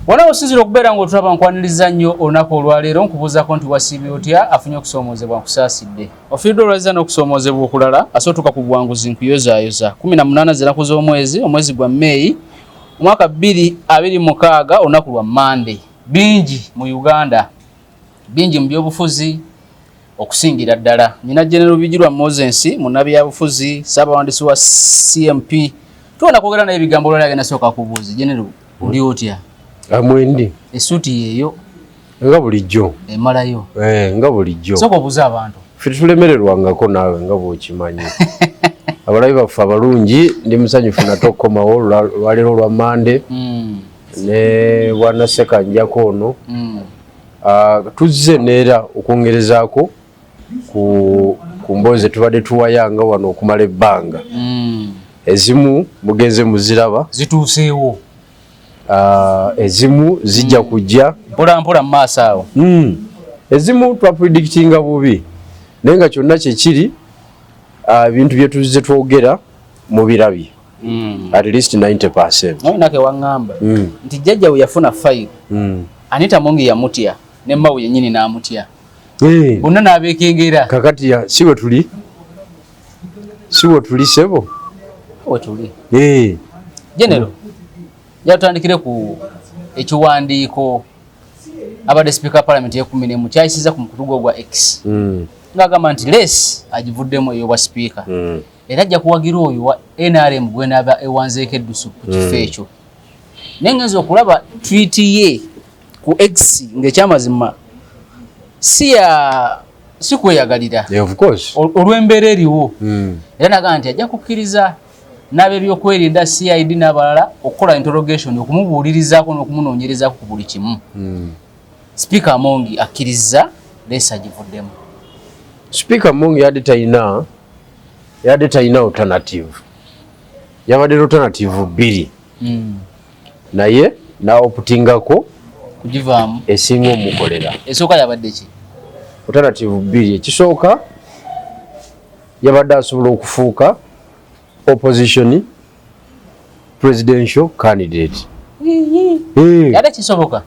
Wana osinzira okubeera ng'otulaba nkwaniriza nnyo olunaku olwaleero nkubuuzako nti wasiibye otya afunye okusoomoozebwa nkusaasidde. Ofiiridde olwaziza n'okusoomoozebwa okulala asootuka ku buwanguzi nkuyozaayoza 18 ziraku z'omwezi omwezi gwa May omwaka 2026 olunaku lwa Monday. Bingi mu Uganda, bingi mu byobufuzi okusingira ddala. Nnyina General Bijirwa Moses munnabyabufuzi Ssaabawandiisi wa CMP tuwona kwogera naye ebigambo olwali agenda sooka kubuuzi. General oli otya? Amwendi esuuti yeeyo nga bulijjo emalayo nga bulijjo sooka obuuza abantu ffe tulemererwangako naawe nga bw'okimanyi. Abalabi baffe abalungi ndi musanyufu nate okukomawo lwaleero lwa Mande ne bwanasekanjako ono tuzze neera okwongerezaako ku mboozi tubadde tuwayanga wano okumala ebbanga. Ezimu mugenze muziraba zituuseewo, ezimu zijja kujja mpola mpola mu maaso awo. Ezimu twapredictinga bubi naye nga kyonna kyekiri ebintu bye tuzze twogera mu birabye at least 90%. Naye nake waŋŋamba nti jjajja we yafuna fayiro Anita Mongi yamutya ne mmawe yennyini n'amutya bonna n'abeekengera. Kakati si we tuli sebo we tuli. General yatandikire ku ekiwandiiko abadde Speaker Parliament ye-11 kyayisiza ku mukutu gwa X ng'agamba nti leesi agivuddemu eyo bwa Speaker era ajja kuwagira oyo wa NRM gwe n'aba ewanzeeko eddusu ku kifo ekyo. Naye ngenza okulaba tweet ye ku X ng'ekyamazima si kweyagalira olw'embeera eriwo era n'agamba nti ajja kukkiriza n'ab'ebyokwerinda CID n'abalala okukola interrogation okumubuulirizaako n'okumunoonyerezaako ku buli kimu. Speaker Mongi akkiriza leesi agivuddemu. Speaker Mongi yadde talina alternative. Yabadde alternative 2 naye n'oputingako kugivaamu esinga omukolera. Esooka yabadde ki? Alternative 2. Ekisooka yabadde asobola okufuuka opposition presidential candidate. Yadde kisoboka?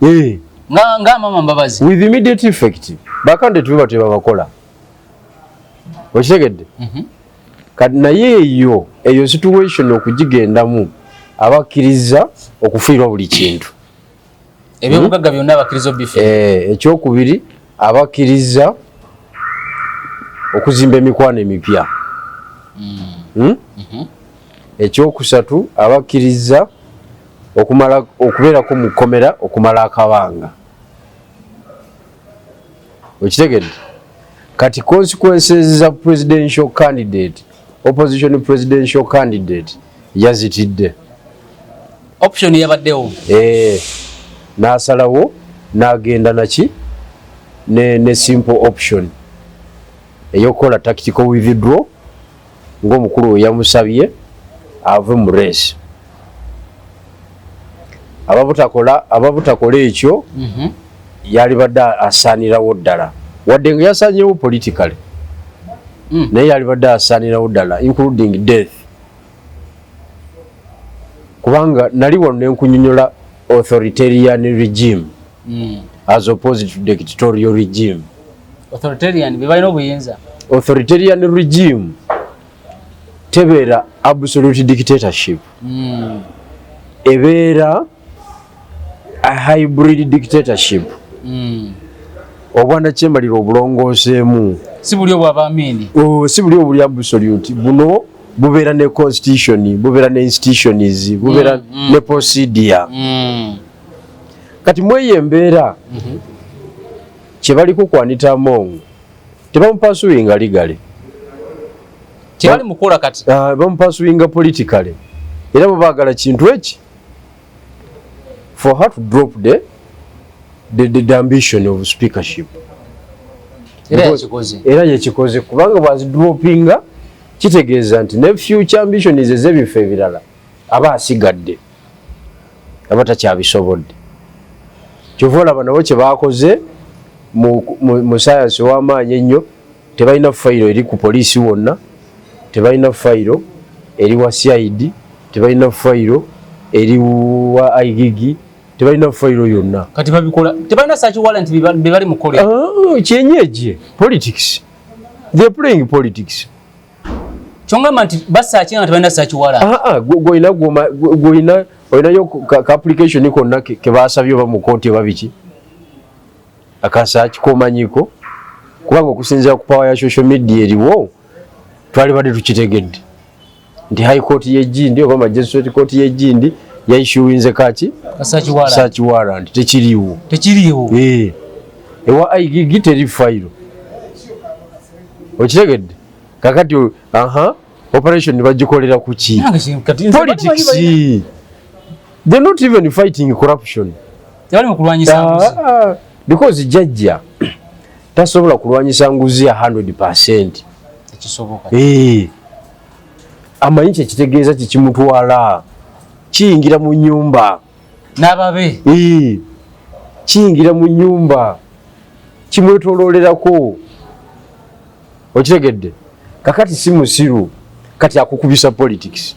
Nga Mama Mbabazi. With immediate effect. Bakandidate bwe bateba bakola. Okitegedde? Kati naye eyo situation okugigendamu abakkiriza okufiirwa buli kintu. Ebyobugagga byonna abakkiriza bife. Ekyokubiri abakkiriza okuzimba emikwano emipya. Ekyokusatu abakkiriza okubeerako mu kkomera okumala akabanga. Okitegedde? Kati consequences za presidential candidate, opposition presidential candidate yazitidde. Option yabaddewo. N'asalawo n'agenda naki ne simple option eyokukola tactical withdraw ng'omukulu we yamusabye ave mu race. Ababutakola ekyo yali badde asaanirawo ddala wadde nga yasaanyewo politically naye yali badde asaanirawo ddala including death kubanga nali wano ne nkunyonyola authoritarian regime as opposed to dictatorial regime. Authoritarian bebalina obuyinza. Authoritarian regime tebeera absolute dictatorship. Ebeera a hybrid dictatorship. Obwana kyemalira obulongooseemu. Si buli obw'abaamini. Si buli obuli absolute. Buno bubeera ne constitution, bubeera ne institutions, bubeera ne procedure. Kati mweyo embeera kyebaliko ku Anita Mongi tebamupasuwinga legally. Tebali mukola kati. Bamupasuwinga politically. Era bwe baagala kintu eki for her to drop the ambition of speakership. Era yekikoze kubanga bwazidropinga kitegeeza nti ne future ambitions ez'ebifo ebirala aba asigadde aba takyabisobodde. Kyova olaba nabo kye baakoze mu sayansi w'amaanyi ennyo tebalina fayiro eri ku poliisi wonna, tebalina fayiro eri wa CID, tebalina fayiro eri wa IGG, tebalina fayiro yonna kati babikola tebalina search warrant bebali mukole kyenyeje politics they playing politics chongama nti basaachinga tebalina search warrant goina yo ka application konna ke basabyo ba mu court babiki akasearch komanyiko kubanga okusinzira ku power ya social media eriwo twali bade tukitegedde nti high court yejindi oba magistrate court yejindi yaishuinze kaki search warrant tekiriwo ewa igigi teri file okitegedde kakati operation bagikolera kuki politics they're not even fighting corruption tebali mukulwanyisa nguzi because jajja tasobola kulwanyisa nguzi ya 100% ekisoboka amayinja kitegeeza kikimutwala kiyingira mu nyumba n'ababe kiyingira mu nyumba kimwetololerako okitegedde kakati si musiru kati akukubisa politics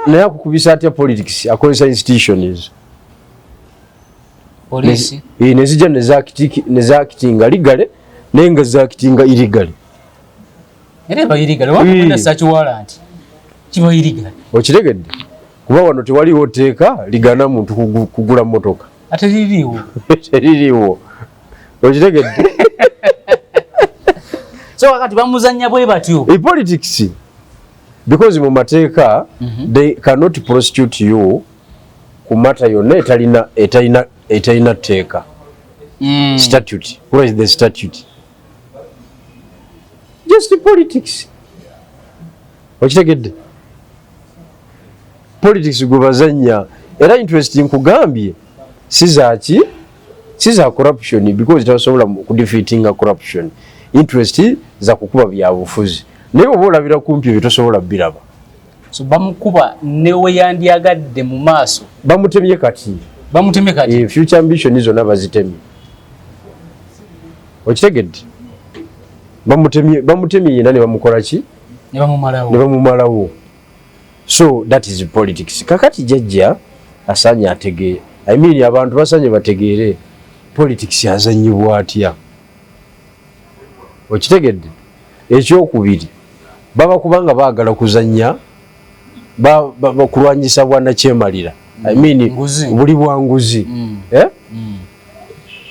naye akukubisa atya politics akozesa institutions polisi nezija nezakitinga ligale naye nga zakitinga irigale ereba irigale wakumena search warrant kiba irigale okitegedde kuba wano tewaliwo teeka ligana muntu kugula motoka ate liriwo okitegedde so wakati bamuzanya bwe batyo politics because mu mateeka they cannot prosecute you ku mata yonna etalina teeka statute what is the statute just politics okitegedde politics gubazanya era interesting kugambye siza corruption because tasobola ku defeating corruption interest za kukuba bya bufuzi naye oba olabira kumpi bitosobola biraba so bamukuba newe yandyagadde mu maaso bamutemye kati future ambition izo nabazitemye okitegedde bamutemye yina ne bamukola ki ne bamumalawo so that is politics kakati jajja asanya atege I mean abantu basanye bategeere politics yazanyibwa atya okitegedde ekyokubiri baba kubanga baagala kuzanya bakulwanyisa bwana kyemalira I mean buli bwanguzi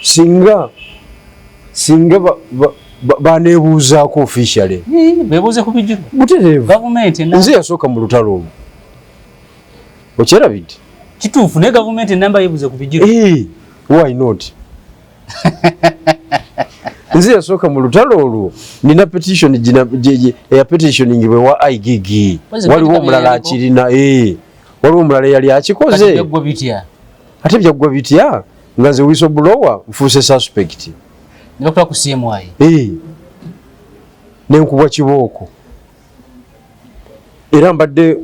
singa banebuuzaako officially bebuuze ku bijjulo butereevu government nze yasooka mu lutalo olwo okyerabidde kituufu ne government enamba yebuuze ku bijjulo why not nze yasooka mu lutalo olwo nina petition eya petitioningibwe wa igigi waliwo omulala akirina waliwo omulala yali akikoze ate byaggwa bitya nga nze whistleblower nfuuse suspect nebakuba ku CMI nenkubwa kibooko era mbadde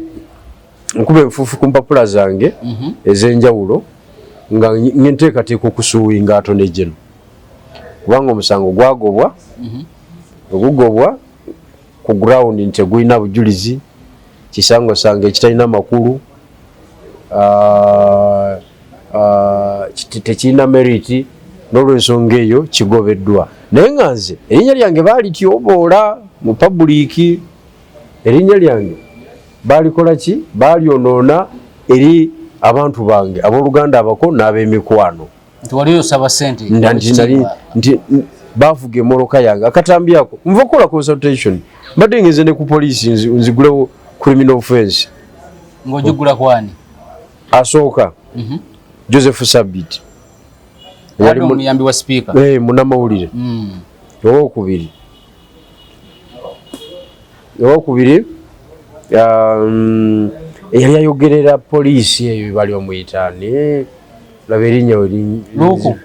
nkuba enfuufu ku mpapula zange ez'enjawulo nga nteekateeka okusuuwinga atone geno kubanga omusango gwagobwa ogugobwa ku ground nti tegulina bujulizi kisango sange ekitalina makulu tekirina meriti n'olwensonga eyo kigobeddwa naye nga nze erinnya lyange baalityoboola mu public erinnya lyange baalikola ki baalyonoona eri abantu bange abooluganda abako n'ab'emikwano nti bavuga emmotoka yange akatambyako nva okukola consultation mbadde ngenze ne ku poliisi nzigulewo criminal offense ng'ogigula kwani asooka Joseph Sabit yali omuyambi wa speaker munnamawulire owokubiri eyali ayogerera poliisi eyo bali bamuyitaani laba erinnya Luuku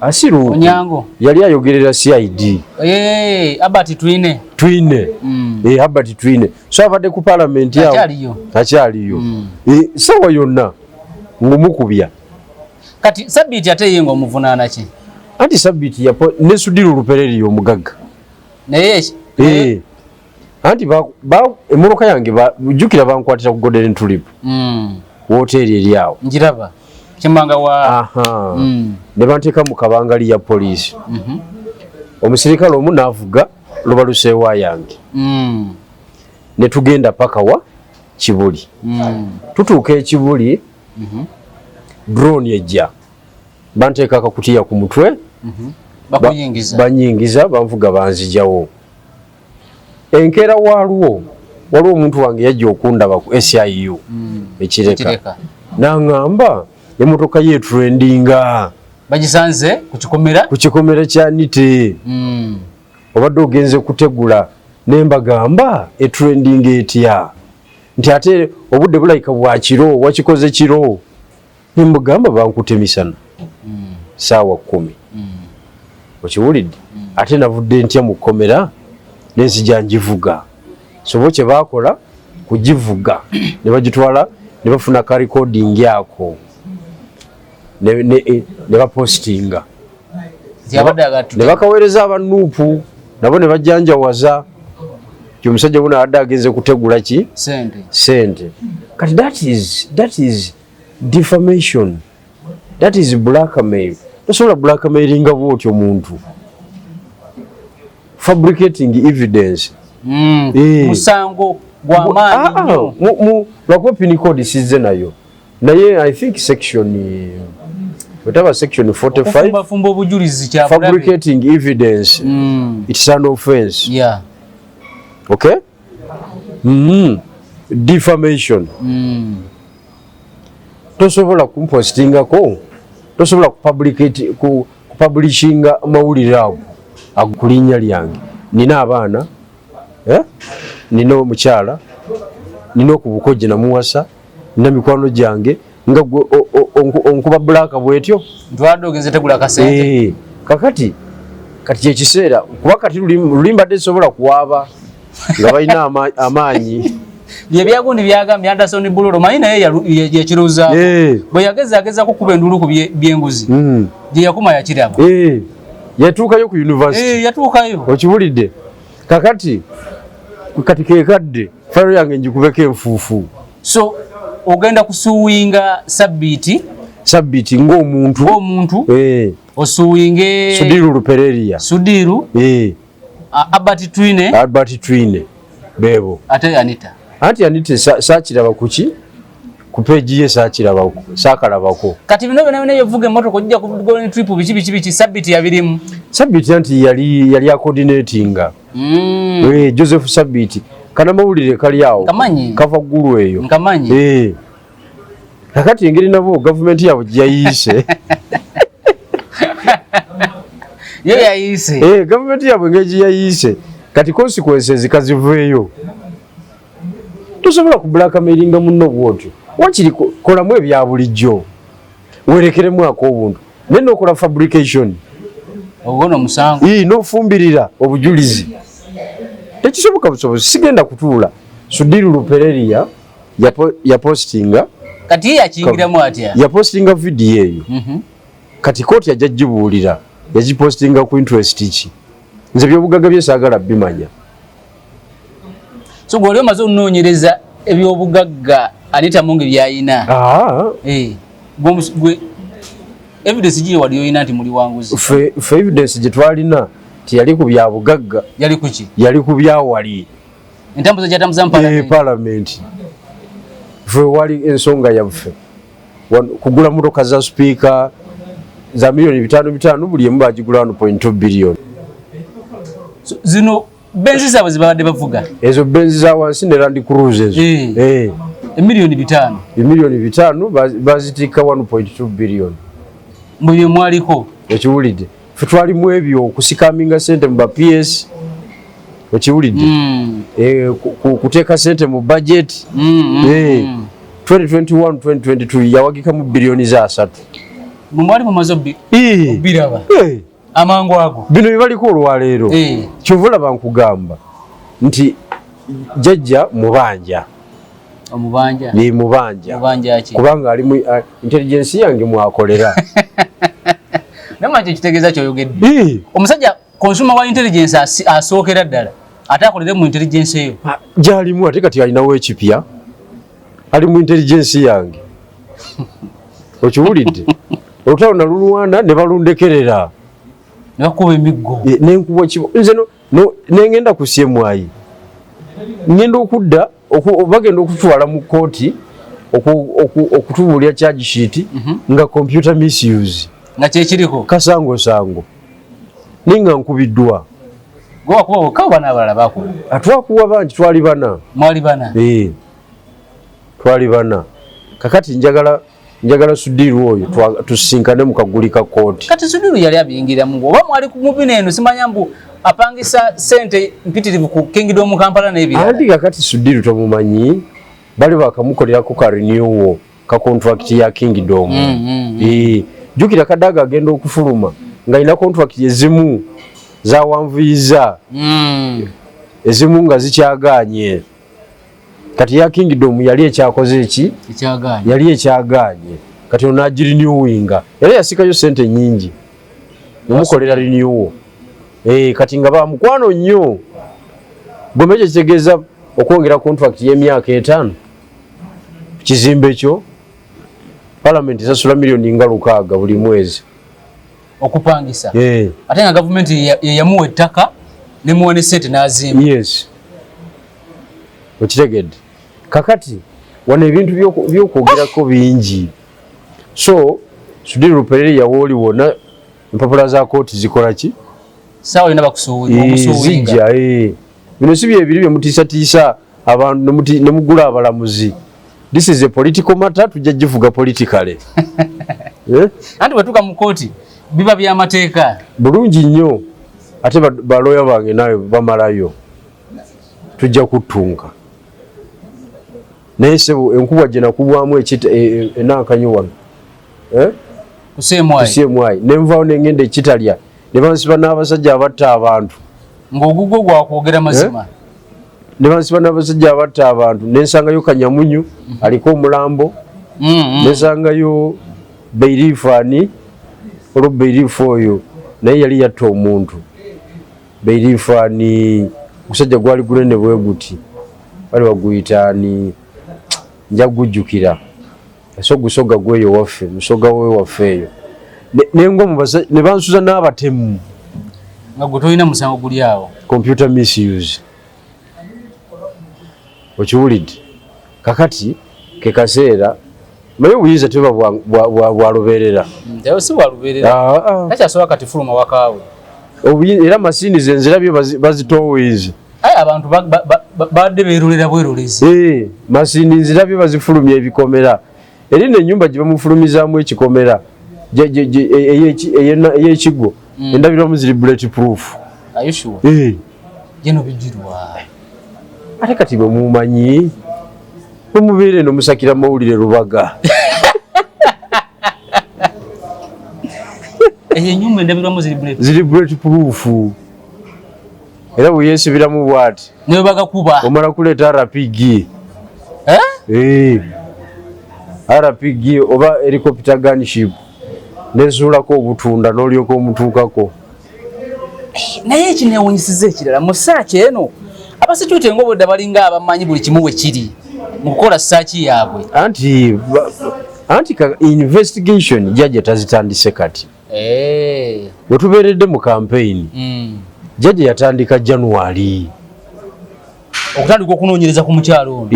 asiru Onyango yali ayogerera CID Albert Twine Albert Twine so abadde ku parliament yawo akyaliyo sawa yonna ngumukubya kati Sabiti ate yengo omuvunaana ki anti Sabiti ne Sudiru Lupereri omugagga naye anti emmotoka yange jjukira bankwatira ku Golden Tulip woteri eri awo njiraba Kimbanga wa aha ne banteeka mu kabangali ya poliisi omusirikale omu n'avuga lubaluseewa yange ne tugenda paka wa Kibuli tutuuka ekibuli drone ejja banteeka akakutiya ku mutwe banyingiza banvuga banzijawo enkeera waliwo omuntu wange yajja okundaba ku SIU ekireka n'aŋŋamba emotoka yetrendinga bagisanze ku kikomera kya Nite obadde ogenze kutegula nembagamba etrendinga etya nti ate obudde bulayika bwa kiro wakikoze kiro nembagamba bankute misana saawa 10 okiwulidde ate navudde ntya mu kkomera n'enzija ngivuga sobo kye baakola kugivuga ne bagitwala ne bafuna ka recording yako ne bapostinga ne bakaweereza abanuupu nabo ne bajjanjawaza omusajja buno adde agenze kutegula ki sente kati that is defamation, that is blackmail. Tosobola blackmailinga bw'otyo omuntu, fabricating evidence. Musango gw'amaanyi lwakuba penal code sizze nayo naye I think section whatever section 45 fabricating evidence it's an offense. Yeah. Okay. Defamation. Tosobola kumpostingako, tosobola kupublishinga mawulire ago agukulinnya lyange. Nina abaana, nina omukyala, nina okubukoje namuwasa, nina mikwano gyange nga onkuba bulaka bwetyo ntwadde ogenze tegula kasente. Kakati kyekiseera kuba kati lulimbadde sobola kuwaaba nga balina amaanyi. Byebyagundi byagambye Anderson Bulolo manyi naye yakiruza bwe yageza kukuba endulu ku byenguzi gye yakuma yakiraba yatuukayo ku university yatuukayo okiwulidde kakati kekadde fayiro yange njikubeko enfuufu. So ogenda kusuwinga sabiti ng'omuntu osuwinge Sudiru Lupereria Albert Twine bebo ate Anita saakiraba kuki ku page ye saakalabako kati bino byonna yevuga emmotoka ojja ku golden trip biki sabiti yabirimu sabiti anti yali coordinatinga Joseph Sabiti kana mawulire kali awo kava ggulu eyo nkamanyi kakati engeri nabo gavumenti yabo gyayise yo yayise gavumenti yabo engeri yayise kati consequences zikaziveeyo. Tosobola ku blackmailinga munno bwotyo wakiri kolamu ebya bulijjo werekeremu ak'obuntu naye n'okola fabrication ogono musango n'ofumbirira obujulizi tekisoboka busobozi. Sigenda kutuula Sudiru Lupereria yapostinga kati yakingiramu atya yapostinga video eyo kati kooti yajja gibuulira yagipostinga ku interest ki nze byobugagga bye saagala bimanya. So gwe omaze onoonyereza ebyobugagga Anita Mungi byayina gwe evidence gye wali oyina nti muli wanguzi fe evidence gye twalina tiyali ku bya bugagga yali kuki yali ku bya wali entambuza gy'atambuza parliament fe wali ensonga yaffe kugula motoka za speaker za milioni 5 buli emu bagigula 1.2 billion. Zino benzi zaabwe zibadde bavuga ezo benzi za wansi ne Land Cruiser ezo emilioni 5 bazitika 1.2 billion mbye mwaliko okiwulidde fe twalimu ebyo okusikaminga sente mu ba PS okiwulidde kuteeka sente mu budget 2021-2022 yawagikamu bilioni za 3 mwali mumaze biraba amangu ago bino bibaliko olwaleero kyovula bankugamba nti jajja mubanja ni mubanja kubanga ali mu intelligence yange mwakolera namanje kitegeeza kyoyogedde omusajja consumer wa intelligence asookera ddala ate akolere mu intelligence eyo gyalimu ate kati alinawo ekipya ali mu intelligence yange okiwulidde olutalo nalulwana ne balundekerera nakuba emiggo nenkuba kibo nze nengenda ku CMI ngenda okudda bagenda okutwala mu kooti okutubulya charge sheet nga computer misuse nga kyekiriko kasango ninga nkubiddwa gwa kuba kawa n'abalala bakuba atwakuwa bangi twali bana mwali bana twali bana kakati njagala Sudiru oyo tusinkane mu kaguli ka kooti kati Sudiru yali abiyingira mu oba mwali ku mubine eno simanya mbu apangisa sente mpitirivu ku Kingdom Kampala n'ebirala andi kakati Sudiru tomumanyi bali bakamukolerako ka renewal ka contract ya Kingdom jukira Kadaga agenda okufuluma nga ina contract ezimu za wanvuiza ezimu nga zikyaganye kati ya Kingdom yali ekyakoze eki yali ekyaganye kati onagirenewinga era yasikayo sente nyingi omukolera renewal kati nga bamukwano nnyo gomeje kitegeeza okwongera contract y'emyaka 5 kizimbe kyo parliament esasula milioni nga 6 buli mwezi okupangisa ate nga government yamuwa ettaka ne muwa ne sente n'azimba yes okitegedde kakati wano ebintu byokwogerako bingi so Sudiru Luperere yawooli wona empapula za kooti zikola ki sawa ina bakusuubinga bino si byebiri bye mutiisatiisa abantu ne mugula abalamuzi. This is a political matter, tujja givuga politically. Anti batuka mu kooti biba by'amateeka bulungi nnyo ate baloya bange nayo bamalayo tujja kutunga naye sebo enkuba gye nakubwamu enankanyi kusemwayi nenvaawo nengenda ekitalya ne bansiba n'abasajja abatta abantu ng'ogugwo gwakwogera mazima ne bansiba n'abasajja abatta abantu nensangayo Kanyamunyu aliko omulambo nensangayo Beirifaani Beirifu oyo naye yali yatta omuntu Beirifaani musajja gwali gunene bwe guti bali baguyitaani nja gujjukira gusoga gweyo waffe musoga we waffeeyo nengo ne bansuza n'abatemu nga gwe tolina musango guli awo computer misuse okiwulidde kakati ke kaseera maye obuyinza teba bwalubeerera si bwalubeerera nakyasobola kati fuluma wakaawe era masini zenzirabye bazitoweezi abantu badde beerolera bwerolezi masini nzirabye bazifulumya ebikomera eri n'ennyumba gye bamufulumizaamu ekikomera ey'ekigwo endabiramu ziri bulletproof geno bijirwa ate kati bwe mumanyi bwe mubeera eno musakira mawulire Lubaga enyumba endabiramu ziri bulletproof era bwe yeesibiramu bw'ati ne bagakuba omala kuleeta RPG RPG oba helicopter gunship nezuulako obutunda n'olyoka omutuukako naye ekinewunyisiza ekirala mu ssaaki eno abasituute ng'obudde balinga abamanyi buli kimu bwe kiri mu kukola ssaaki yaabwe anti investigation jjajja tazitandise kati bwe tubeeredde mu campaign jjajja yatandika January okutandika okunoonyereza ku mukyalo ono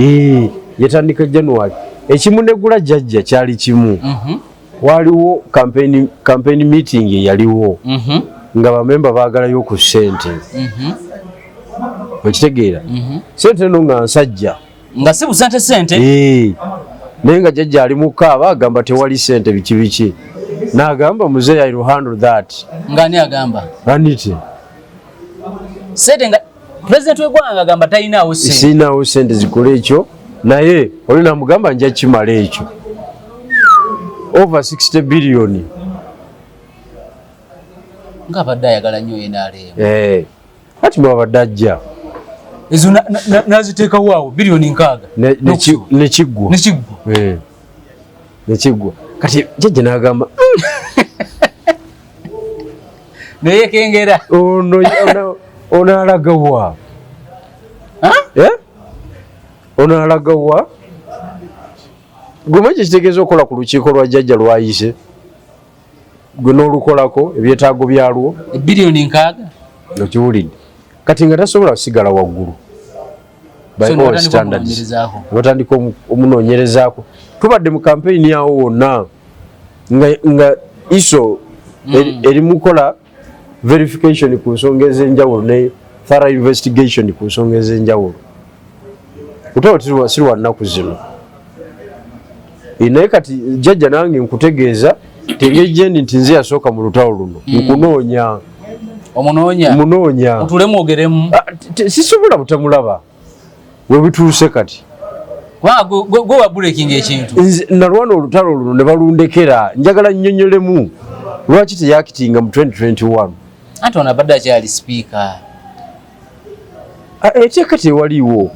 yatandika January ekimunegula jjajja kyali kimu waliwo campaign meeting eyaliwo nga bamemba baagalayo ku ssente okitegeera sente eno nga nsajja nga si busente sente naye nga jjajja ali mu kaaba agamba tewali sente biki n'agamba muzeeyi I will handle that ng'ani agamba anite sente nga pulezidenti w'eggwanga agamba talinaawo sente sinaawo sente zikola ekyo naye oli namugamba nja kimala ekyo over 60 billion nga abadde ayagala nnyo NRM ati mwabadde ajja ezo naziteekawo awo biliyoni 6 nekiggwa kati jjajja n'agamba neyekengera ono alagawa ono alagawa gwe kitegeeza okola ku lukiiko lwa jjajja lwayise gwe n'olukolako ebyetaago byalwo bilioni 6 okiwulidde kati nga tasobola kusigala waggulu batandika omunoonyerezaako tubadde mu kampeyini yawo wonna nga iso eri mukola verification ku nsonga ez'enjawulo ne thorough investigation ku nsonga ez'enjawulo kutaba siri wannaku zino naye kati jjajja nange nkutegeeza tengejendi nti nze yasooka mu lutalo luno nkunoonya omunoonya otule mwogeremu sisobola butamulaba we bituuse kati gwe wa breaking ekintu nalwana olutalo luno ne balundekera njagala nnyonnyolemu lwaki teyakitinga mu 2021 anti ono abadde akyali speaker eteeka tewaliwo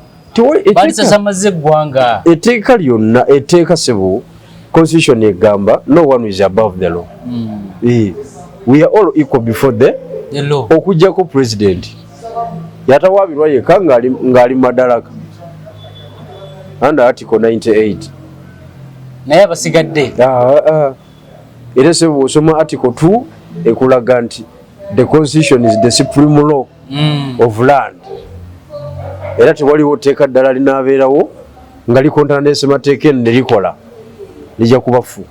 balisasamaza eggwanga etteeka lyonna etteeka sebo constitution egamba no one is above the law we are all equal before the law okujjako president yatawaabirwa yekka ng'ali madalaka under article 98 naye abasigadde era sebo osoma article 2 ekulaga nti the constitution is the supreme law of land era tewaliwo tteeka ddala linaabeerawo nga likontana n'ensemateeka eno ne likola lijja kubafu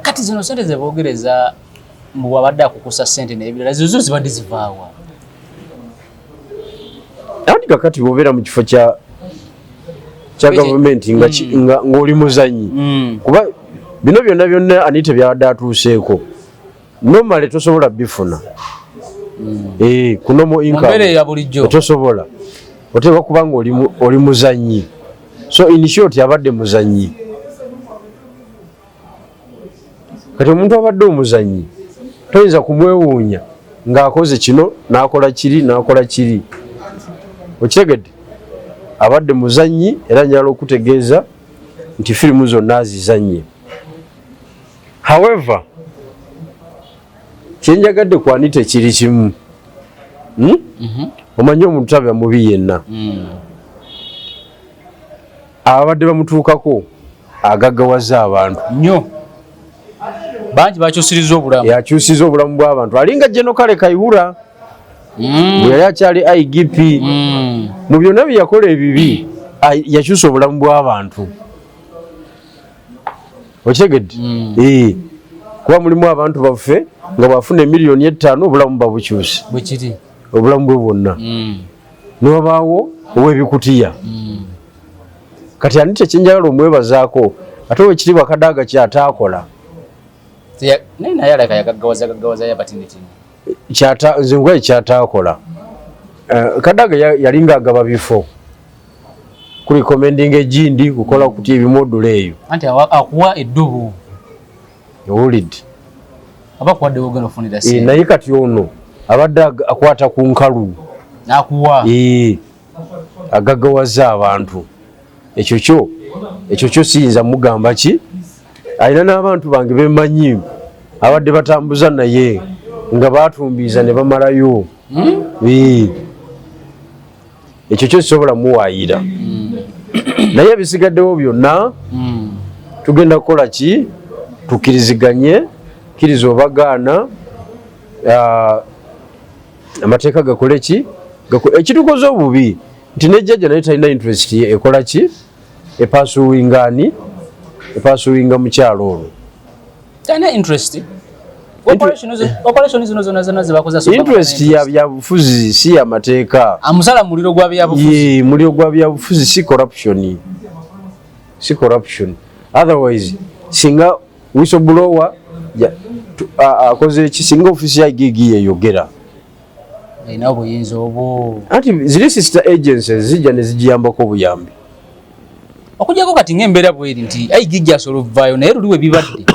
kati zino sente ze boogereza mbu wabadde akukusa ssente n'ebirala zizo zibadde zivaawa anti kakati bw'obeera mu kifo kya gavumenti ng'oli muzannyi kuba bino byonna ani tebyabadde atuuseeko nomale tosobola bifuna kunomo income tosobola oteekwa kubanga oli muzannyi so in short abadde muzannyi kati omuntu abadde omuzannyi toyinza kumwewuunya ng'akoze kino n'akola kiri okitegedde abadde muzannyi era njala okutegeeza nti firimu zonna azizannye however kyenjagadde kwani tekiri kimu omanyi omuntu tabya mubi yenna abadde bamutuukako agaggawaza abantu nnyo bangi bakyusiriza obulamu yakyusiza obulamu bw'abantu alinga General Kale Kayihura bwe yali akyali IGP mu byonna bye yakola ebibi yakyusa obulamu bw'abantu okitegedde kuba mulimu abantu baffe nga bwafuna miliyoni 5 obulamu babukyuse bwekiri obulamu bwe bwonna niwabaawo ow'ebikutiya kati ani tekyenjagala omwebazaako ate wekiri bakadaaga kyataakola naye alaka yagaggawaza yabatinitini nze ngwaye kyataakola kadaaga yalinga agaba bifo kuli komendinga ejindi kukola kutya ebimodulo eyo anti akuwa eddubu owulidde abakuwadde wogenda ofunira naye kati ono abadde akwata ku nkalu nakuwa agaggawaza abantu ekyo kyo siyinza mugamba ki alina n'abantu bange bemanyi abadde batambuza naye nga batumbiiza ne bamalayo ekyo kyo kisobola muwaayira naye ebisigaddewo byonna tugenda kukola ki tukkiriziganye kkiriza obagaana amateeka gakole ki ekitukoze obubi nti nejjajja naye talina interest ekola ki epasuwinga mukyalo ono talina interest operation zino zonna zebakoza interest ya byabufuzi si amateeka amusala muliro gwa byabufuzi muliro gwa byabufuzi si corruption otherwise singa whistleblower akoze ki singa ofisi ya gigi yeyogera ina obuyinza obwo anti ziri sister agencies zijja ne zijiyambako obuyambi okujjako kati ng'embeera bweri nti gigi asolvayo naye luliwe bibadde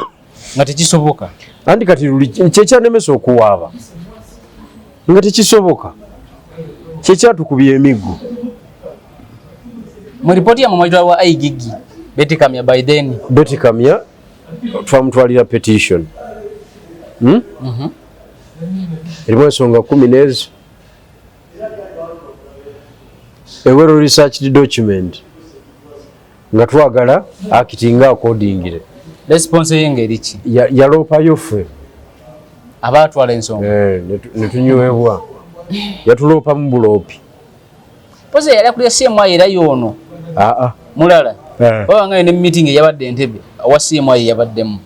nga tekisoboka anti kati kyekyanemesa okuwaaba nga tekisoboka kyekyatukubya emiggo mu ripooti ya mumajula wa gigi betikamya by then betikamya twamutwalira petition erimu ensonga 10 n'ezo a well researched document nga twagala akitinga accordingly. Response yengeri ki? Yaloopayo ffe abaatwala ensonga ne tunyweebwa yatuloopa mu buloopi. Poze yali akulira CMI era yono mulala wabanga ne meeting yabadde Entebbe wa CMI yabaddemu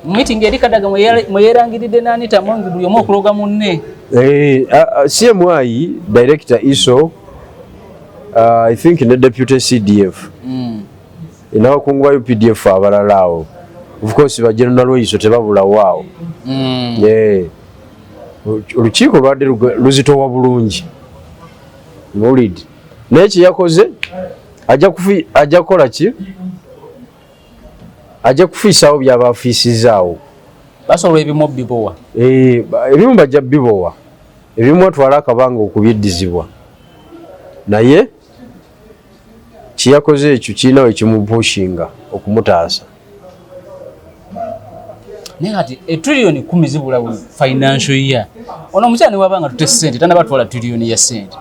meeting eri Kadaga mwe yerangiridde Anita Amongi buli omu okuloga munne. CMI director ISO I think ne deputy CDF inawakungu wa UPDF abalala awo of course ba general ISO tebabulawo awo. Olukiiko lwadde luzitowa bulungi mulid neki yakoze ajja kukola ki ajja kufiisawo byabafiisizaawo basobola ebimu bibowa ebimu bajja bibowa ebimu atwala akabanga okubyedizibwa naye kiyakoze ekyo kirinawo ekimupushinga okumutaasa. naye kati etrillioni 10 zibula buli financial year ono omukyala wabanga tute ssente tanabatwala trillioni ya ssente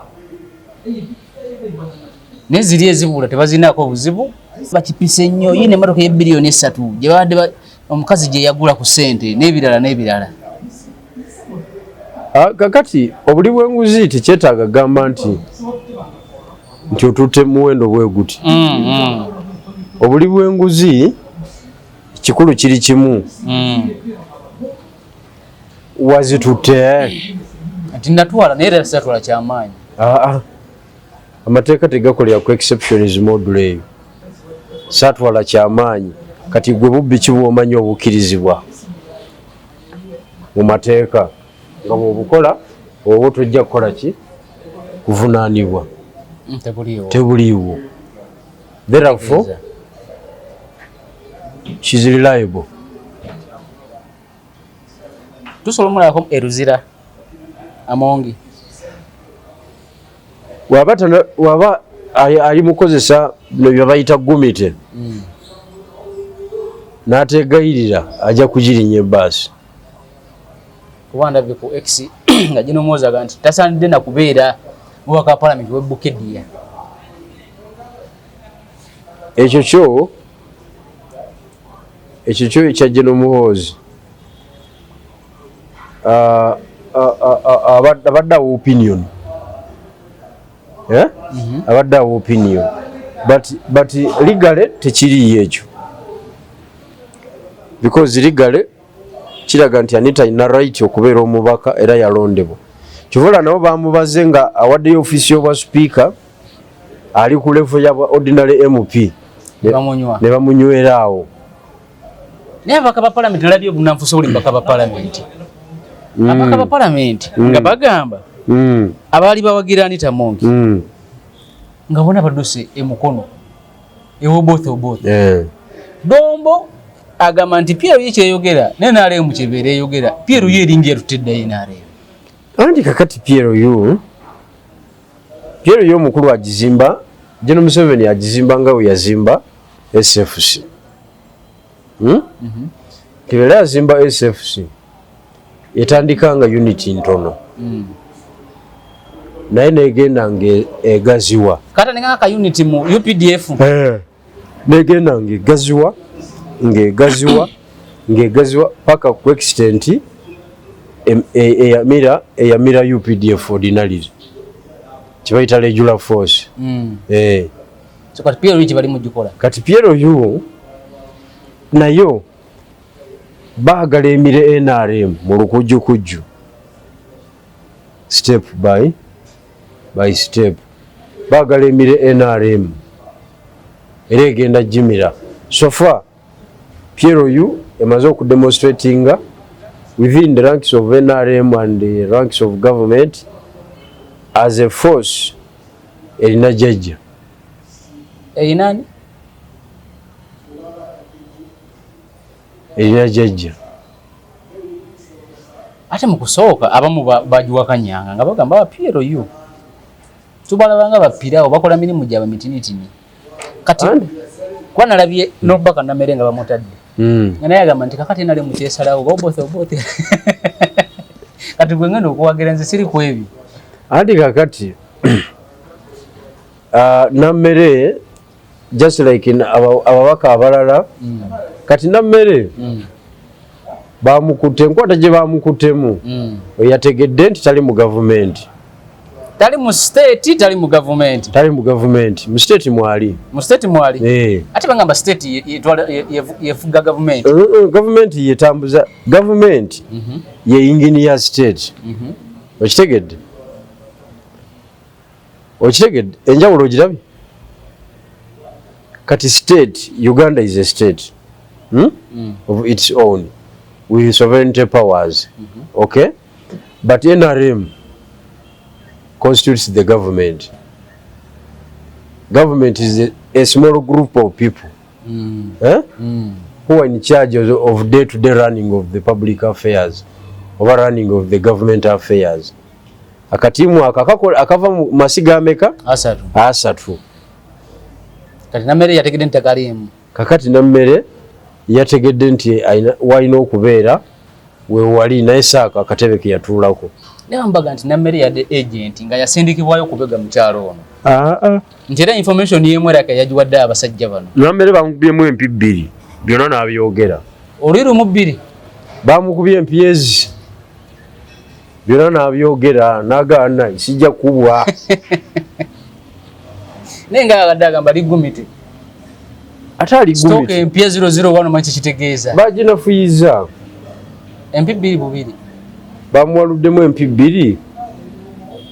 neziri ezibula tebazinaako obuzibu bakipise nnyo yine emmotoka ye bilioni 3 gye babadde omukazi gye yagula ku ssente n'ebirala. Kakati obuli bw'enguzi tekyetaaga gamba nti otutte muwendo bwe guti. Obuli bw'enguzi kikulu kiri kimu wazitutte ati natwala naye era satwala kyamaanyi. Amateeka tegakolera ku exceptions module eyo satwala kyamaanyi kati gwe bubbi kibwomanyi obukkirizibwa mu mateeka nga bwobukola oba tojja kukola ki kuvunaanibwa tebuliiwo. Therefore she's reliable. Tusobola omulako eruzira Amongi waba ali mukozesa bye bayita gumite n'ategayirira ajja kugirinya ebbaasi kuba ndabye ku X nga gino mwozaga nti tasaanidde na kubeera mubaka wa palamenti webbukeddiya. ekyo kyo ekya General Muhoozi abadde awo opinion abadde awo opinion but legally tekiriyo ekyo because legally kiraga nti Anita alina right okubeera omubaka era yalondebwa. Kivula nabo bamubaze nga awaddeyo ofisi y'obwa speaker ali ku level ya ordinary MP ne bamunywera awo. Naye ababaka ba palamenti nalabye obunanfuso buli mbaka ba palamenti ababaka ba palamenti nga bagamba abaali bawagira Anita Amongi nga bona baduse emukono ewoboth Dombo agamba nti Pierre yekyeyogera nenale mu kibeera eyogera Pierre yeringi eruteddayo nale andi kakati Pierre omukulu agizimba General Museveni agizimba nga we yazimba SFC kibera yazimba SFC etandika nga unity ntono naye negenda ngegaziwa kata nenga ka unity mu UPDF negenda ngegaziwa paka ku extent eyamira UPDF ordinary kibayita regular force. So kati Pierre bali mujikola kati Pierre nayo baagala emire NRM mu lukujjukujju step by step baagala emire NRM era egenda jimira so far Pierre emaze okudemonstratinga within the ranks of NRM and the ranks of government as a force erina jajja nani erina jajja ate mu kusooka abamu bagiwakanyanga nga bagamba Pierre tubalabanga bapirawo bakola mirimu gyabwe mitinitini kati kwa nalabye nobaka namere nga bamutadde naye agamba nti kakati nali mukyesalawo boboth kati gwe ngendo okuwagira nze siri ku ebyo andi kakati namere just like in ababaka abalala kati nammere bamukutte enkwata gye bamukutemu yategedde nti tali mu gavumenti tali mu state tali mu government mu state mwali ate bangamba state yefuga government yetambuza government ye engineer state okitegedde enjawulo ogirabye kati state Uganda is a state of its own with sovereignty powers okay but NRM constitutes the government is a small group of people who are in charge of day-to-day running of the public affairs over running of the government affairs akatimu akava mu masiga ameka asatu kati nammere yategedde nti takalimu kakati nammere yategedde nti walina okubeera wewali naye saako akatebe ke yatuulako nambaga nti nammere yadde agent nga yasindikibwayo kubega mu kyalo ono nti era information yemweraka yagiwadde abasajja bano nammere bamukubyemu empi 2 byonna n'abyogera oluirumu 2 bamukubye empi ezi byonna n'abyogera n'agaana sijja kubwa naye nga agadde agamba ligumite ate aligumite stoke empya 001 manchi kitegeeza baginafuyiza empi 2 bamuwaluddemu empi 2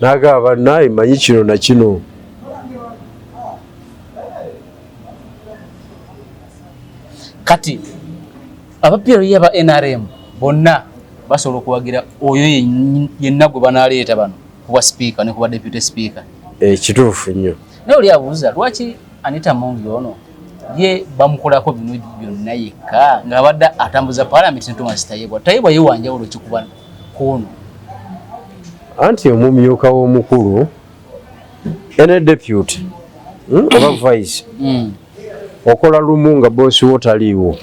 n'agamba naye manyi kino na kino kati abapiira yaba NRM bonna basobola okuwagira oyo yenna gwe banaleeta bano kuba speaker ne kuba deputy speaker kituufu nnyo naye oli abuuza lwaki Anita Mongi ono ye bamukolako bino byonna yekka ng'abadde atambuza parliament ne Thomas Tayebwa yewanjawulo kikuba kuno anti omumyuka w'omukulu ene deputy oba vice okola lumu nga boosi wo taliiwo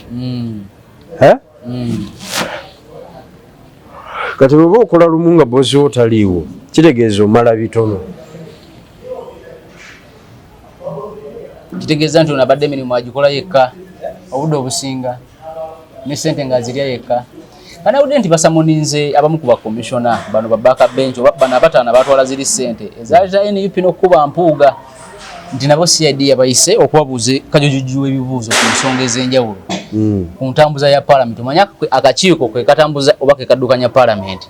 kati bw'oba okola lumu nga boosi wo taliiwo kitegeeza omala bitono kitegeeza nti onabadde emirimu agikola yekka obudde obusinga ne ssente ng'azirya yekka banawudde nti basamuninze abamu ku bakomishona bano babaka bench oba bano abataano batwala ziri ssente ezaleta NUP n'okkuba mpuuga nti nabo CID yabayise okubabuuza kajujujju w'ebibuuzo ku nsonga ez'enjawulo ku ntambuza ya parliament omanya akakiiko kwe katambuza oba ke kaddukanya parliament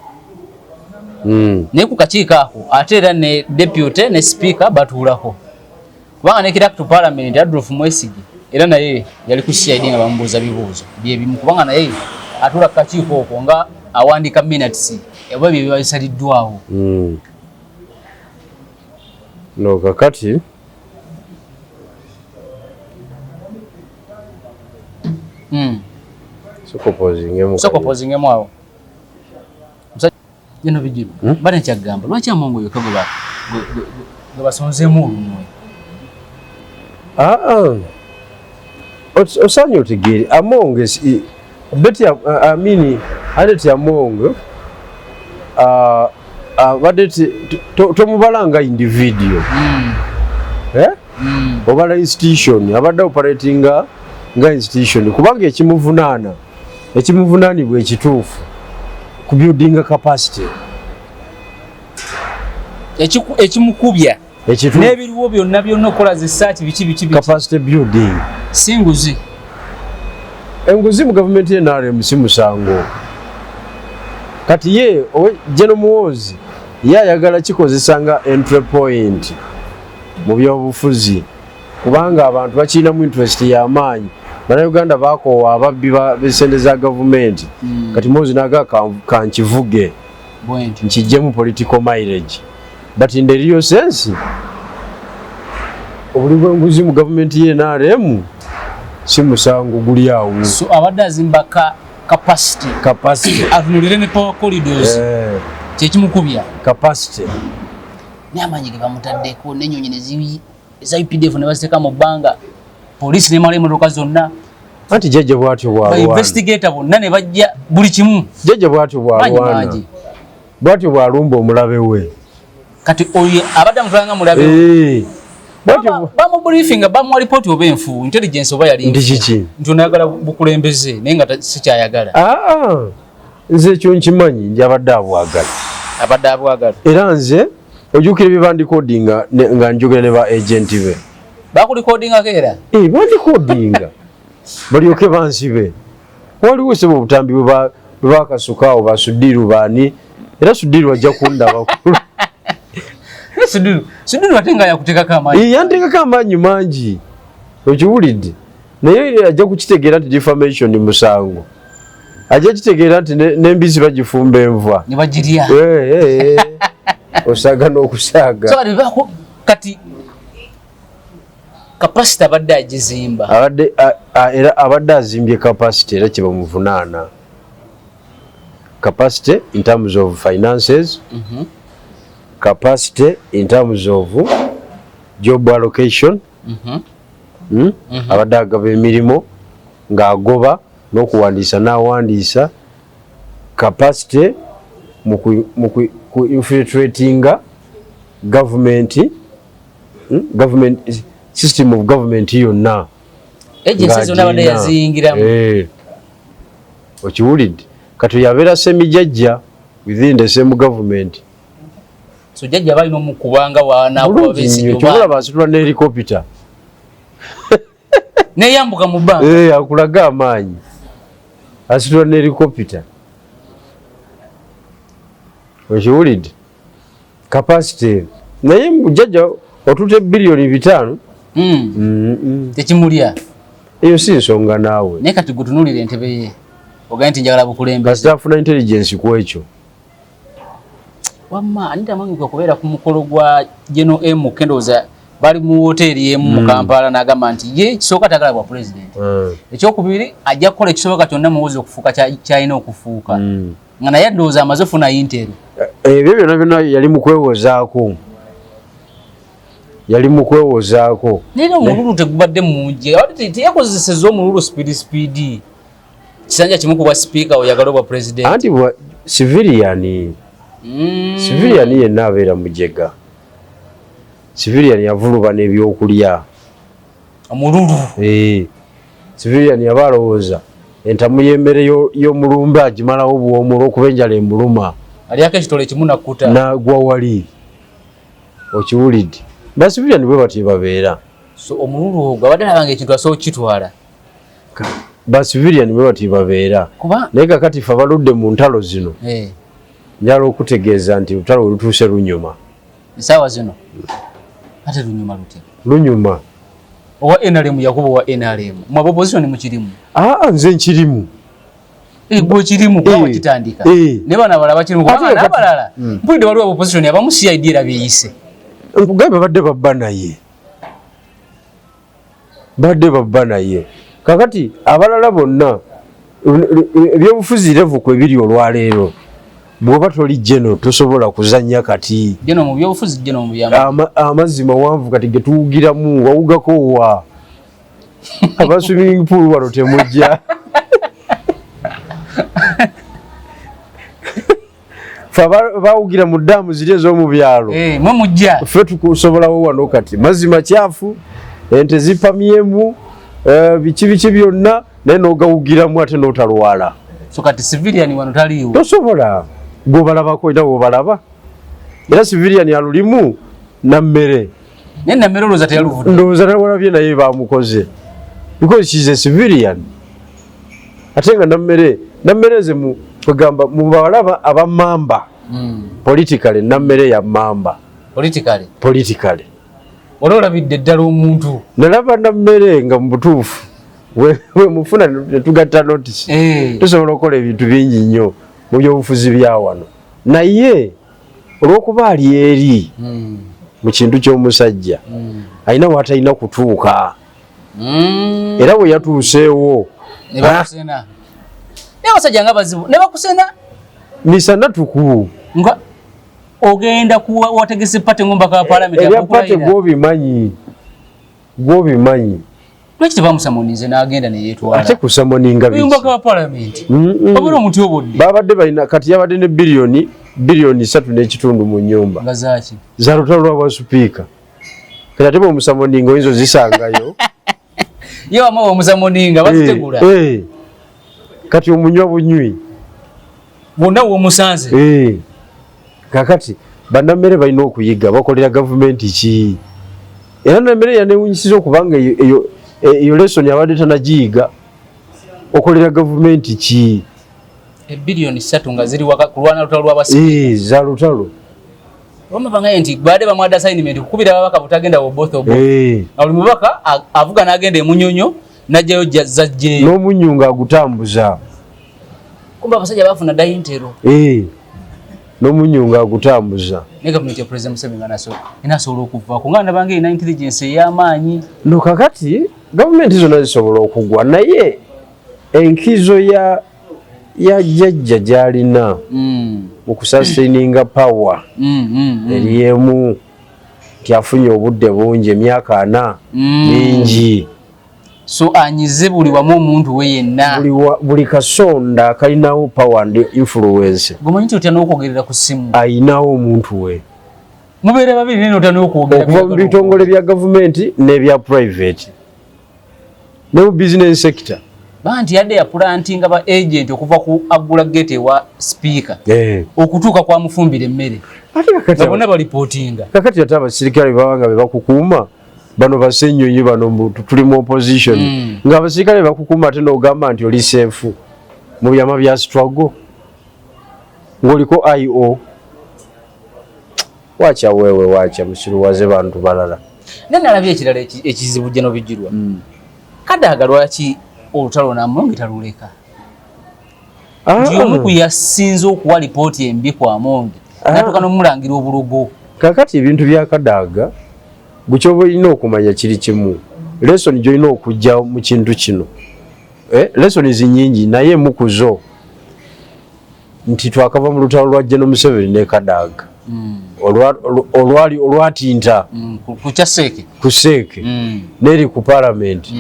naye ku kakiiko ako ate era ne deputy ne speaker batuulako kubanga ne kira to parliament Adolf Mwesige era naye yali ku CID nga bamubuuza bibuuzo byebimu kubanga naye atula kakiiko okwo nga awandika minutes oba bye bisaliddwawo no kakati sokopozinge mwawo jeno bijibu bane kyagamba lwaki amongo yoka gwe basonzemu olunwe osanye otegere Among beti amini adeti Among badeti tomubalanga individual obala institution abadde operatinga nga institution kubanga ekimuvunaanibwa ekituufu ku building capacity ekimukubya n'ebiriwo byonna okola research biki capacity building singuzi enguzi mu gavumenti y'NRM si musango kati ye General Muhoozi ye ayagala kikozesa nga entry point mu byobufuzi kubanga abantu bakirinamu interest y'amaanyi Bannayuganda bakoowa ababbi b'essente za gavumenti kati Muhoozi naga kankivuge nkijjemu political mileage but in the real sense obuli bw'enguzi mu gavumenti y'NRM si musango guli awo so abadde azimba capacity atunulire ne power corridors kyekimukubya capacity n'amaanyi ge bamutaddeko n'ennyonyi nezibi eza UPDF ne baziteeka mu bbanga poliisi nemala emmotoka zonna anti jjajja bw'atyo bw'alwana investigator bonna ne bajja buli kimu jjajja bw'atyo bw'alwana bw'atyo bw'alumba omulabe we kati oyo abadde amutwala nga mulabe we mu briefing bamu report obenfu intelligence oba yali ndikiki ntunagala bukulembeze nenga sikyayagala nze kyo nkimanyi ndi abadde abwagala era nze ojukire bibandicodinga nga njogera ne ba agent be bakulikodinga kera bandikodinga balyoke bansibe waliwo sebo obutambi bwebakasukaawo basudiru baani era sudiru ajja kundaba sudiru ate nga yakuteekako amaanyi yanteekako amaanyi mangi okiwulidde naye ajja kukitegeera nti defamation musango ajja kitegeera nti n'embisi bagifumba enva ne bagirya osaaga n'okusaaga kati kapasite abadde agizimba era abadde azimbye kapasite era kyebamuvunaana capacity in terms of finances, capacity in terms of job allocation, abadde agaba emirimu ng'agoba n'okuwandiisa n'awandiisa, capacity mu infiltratinga government system of government yonna agencies zonna abadde yaziyingiramu. Okiwulidde kati yabeera semijajja within the same government. So jajja balina omukubanga wanakuba besi kyobala basitula ne helicopter neyambuka mu bbanga akulaga amaanyi asitula ne helicopter. Okiwulidde capacity naye mujajja otute bilioni 5 tekimulya eyo si nsonga naawe naye kati gutunulira entebe ye ogenda nti njagala bukulembeze kasita afuna intelligence ku ekyo wamma anita mangu kubeera ku mukolo gwa General M Kendoza bali mu hoteli emu mu Kampala n'agamba nti ye kisooka tagala bwa president ekyokubiri ajja kukola ekisoboka kyonna muweze okufuuka kyalina okufuuka nga naye addooza amaze ofuna intero ebyo byonna byonna yali mu kwewozaako naye omululu tegubadde mungi teyakozeseza omululu speedi kisanja kimu kuba sipiika oyagala obwa president anti civilian yenna abeera mujega civilian yavuluba n'ebyokulya omululu civilian yaba alowooza entamu y'emmere y'omulumbe agimalawo bwomu olw'okuba enjala emuluma alyako ekitole kimu nakkuta n'agwa wali. Okiwulidde basivilian bwe batyo babeera so omululu ogwo abadde alabanga ekintu asobola okukitwala basivilian bwe batyo babeera naye kakati fe abaludde mu ntalo zino njala okutegeeza nti olutalo we lutuuse lunyuma esaawa zino ate lunyuma lutya lunyuma owa NRM yakuba owa NRM mu opposition mukirimu nze nkirimu gwe kirimu kwa wakitandika ne bana balaba kirimu kwa abalala mpulidde waliwo opposition abamu CID erabye eyise nkugamba badde babba naye kakati abalala bonna ebyobufuzi levu kwe biri olwaleero bw'oba toli jeno tosobola kuzannya kati jeno mu byobufuzi jeno mu amazzi mawanvu kati getuwugiramu wawugako wa aba swimming pool wano temujja bawugira mu ddaamu ziri ez'omu byalo mwe mujja ffe tukusobolawo wano kati mazzi makyafu ente zipamyemu biki byonna naye n'ogawugiramu ate n'otalwala so kati civilian wano taliiwo tosobola gwobalabako era wobalaba era civilian alulimu nammere naye nammere olowooza teyaluvudde ndowooza nawalabye naye bamukoze because she's a civilian ate nga nammere ze kwegamba mu bawala abamamba politically nammere ya mamba politically olabidde ddala omuntu nalaba nammere nga mu butuufu we mufuna netugatta notice tusobola okukola ebintu bingi nnyo mu byobufuzi bya wano naye olw'okuba ali eri mu kintu ky'omusajja alina watalina kutuuka era bwe yatuuseewo abasajja nga bazibu ne bakusena misana tuku nga ogenda kuwategese pate ngomba ka parliament ya pate gwobimanyi lwaki bamusamonize n'agenda ne yeetwala ate kusamoninga biki ngomba ka parliament babula omuntu obodde babadde balina kati yabadde ne bilioni 3.5 mu nnyumba nga zaaki za lutalo lwa bwasupiika kati ate omusamoninga oyinza ozisangayo ye wamawe omusamoninga bazitegula kati omunywa bunywi bonna womusanze kakati bannamere balina okuyiga bakolera gavumenti ki era nemmere yanewunyisiza okubanga eyo lesoni abadde tanagiyiga okolera gavumenti ki ebilioni 3 nga ziri kulwana lutalo lw'abasibe za lutalo bamabanga nti bade bamwada assignment kukubira babaka butagenda wo both obo ali mubaka avuga n'agenda emunyonyo najjayo zajje n'omunyunga agutambuza kumba abasajja bafuna dayintero n'omunyunga agutambuza ne gavumenti ya president Museveni inasobola okuva kungana bange ina intelligence ey'amaanyi no kakati gavumenti zonna zisobola okugwa naye enkizo ya jjajja gy'alina mu kusustaininga power eri emu nti afunye obudde bungi emyaka 4 mingi so anyize buli wamu omuntu we yenna buli kasonda kalinawo power and influence gomanyi nti otya n'okwogerera ku ssimu ayinawo omuntu we mubeere babiri nene otya n'okwogera okuva mu bitongole bya gavumenti n'ebya private ne mu business sector banti yadde yapulantinga ba agent okuva ku agula gate wa speaker okutuuka kwa mufumbira emmere bonna balipootinga kakati ate abasirikale babanga bebakukuuma bano basenyonyi bano tuli mu opposition nga abasirikale bakukuuma ate n'ogamba nti oli seefu mu byama bya struggle ng'oliko IO wacha wewe wacha musiruwaze bantu balala nenalabye ekirala ekizibu jeno bijirwa Kadaga lwaki olutalo namungi taluleka omu kuyasinza okuwa lipooti embi kwa Amongi natuka n'omulangira obulugo kakati ebintu bya Kadaga bukyobo olina okumanya kiri kimu lesson gy'olina okujja mu kintu kino lesson zinyingi naye mukuzo nti twakava mu lutalo lwa General Museveni ne Kadaga olwatinta kuseeke neri ku parliament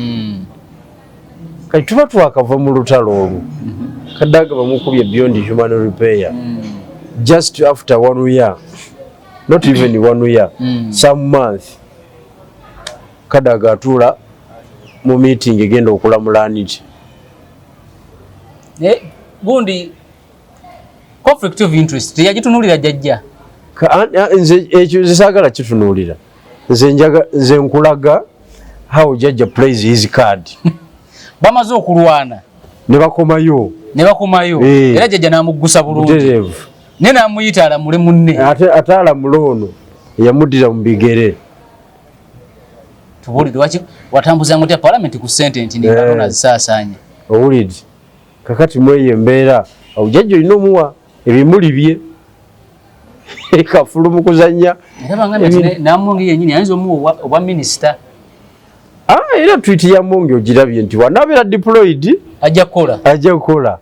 kati tuba twakava mu lutalo olwo Kadaga bamukubye beyond human repair just after 1 year not even 1 year some month Kadaga atula mu meeting egenda okulamula nti gundi conflict of interest yagitunulira jajja nze ekyo zisagala kitunulira nze nkulaga how jajja plays his card bamaze okulwana ne bakomayo era jajja namugusa bulungi ne namuyita alamule munne ate alamule ono yamudira mu bigere tubulire waki watambuza ngote parliament ku sentence ni ngalo zisaasanya owulidi kakati mweye mbeera awujajja olina omuwa ebimuli bye kafulu mu kuzanya namungi yenyini ayinza omuwa obwa minister era tweet ya Mongi ogirabye nti wanabeera deployed ajja kukola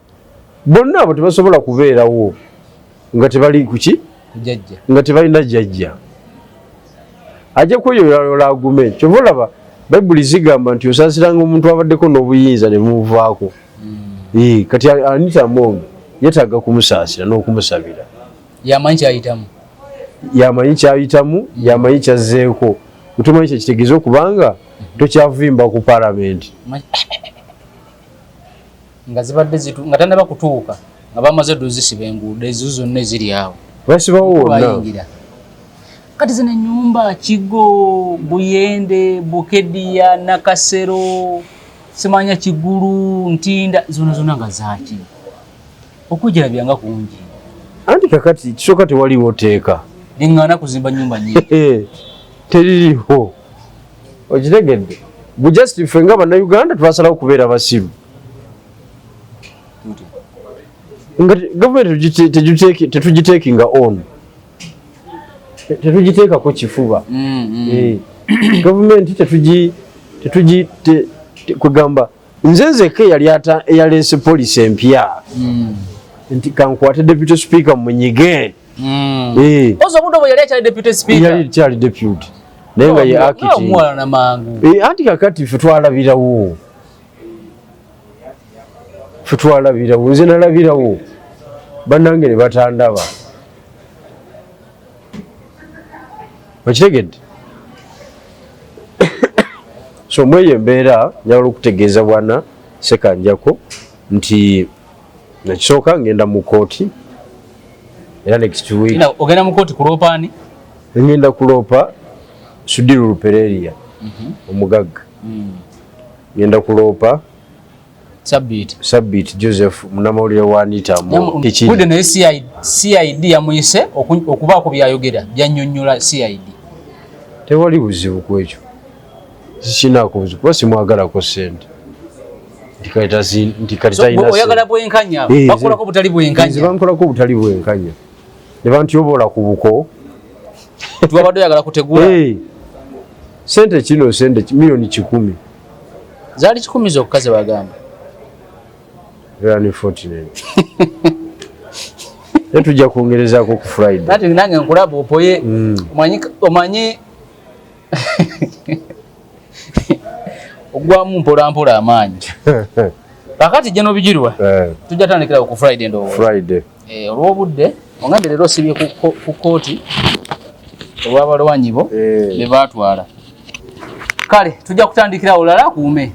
bonna abo tebasobola kubeerawo nga tebali kuki jajja nga tebalina jajja ajja kuyoyola agume kyova olaba bayibuli zigamba nti osaasiranga omuntu abaddeko n'obuyinza ne muvaako kati Anita Mongi yetaaga kumusaasira n'okumusabira yamanyi kyayitamu yamanyi kyazzeeko utumanyi kyekitegeeza okubanga tokyavimba ku parliament nga zibadde zitu nga tandaba kutuuka nga bamaze dozisiba enguudo ezo zonna eziri awo basibawo wonna kati zino ennyumba Kigo, Buyende, Bukedia, Nakasero, Simanya Kigulu, Ntinda zonna nga zaaki okujira byanga kungi anti kakati kisoka tewaliwo teeka liŋŋaana kuzimba nnyumba nyingi teririho okitegedde bujust ffe nga bannayuganda twasalawo kubeera basiru nga gavumenti tetugiteekinga on tetugiteekako kifuba gavumenti kugamba nzenzeka eyaleese polisi empya nti kankwate deputy speaker munyige yali kyali deputy naye nga ye acting anti kakati ffe twalabirawo nze nalabirawo bannange ne batandaba okitegedde so mweyo embeera njagala okutegeeza bwana Ssekanjako nti nakisooka ngenda mu kooti era next week ogenda mu kooti kuloopa ani? ngenda kuloopa Sudiru Lupereria omugagga ngenda kuloopa Sabit Joseph munamawulire wa Anita Budde naye CID yamuyise okubaako byayogera byannyonnyola CID. Tewali buzibu ku ekyo, sikinaako buzibu kuba simwagalako ssente nti kati talina oyagala bwenkanya bakolako butali bwenkanya bankolako butali bwenkanya ne bantyobola ku buko twabadde oyagala kutegula sente kino sente milioni 10 zaali 10 zokka ze bagamba era ni 49 netujja kwongerezaako ku Friday ati nange nkulaba opoye omanyi ogwamu mpolampola amaanyi kakati gye nobijirwa tujja tandikira ku Friday Friday olw'obudde ongambe leero osibye ku kooti olw'abalwanyi bo be baatwala kale tujja kutandikira olala kuume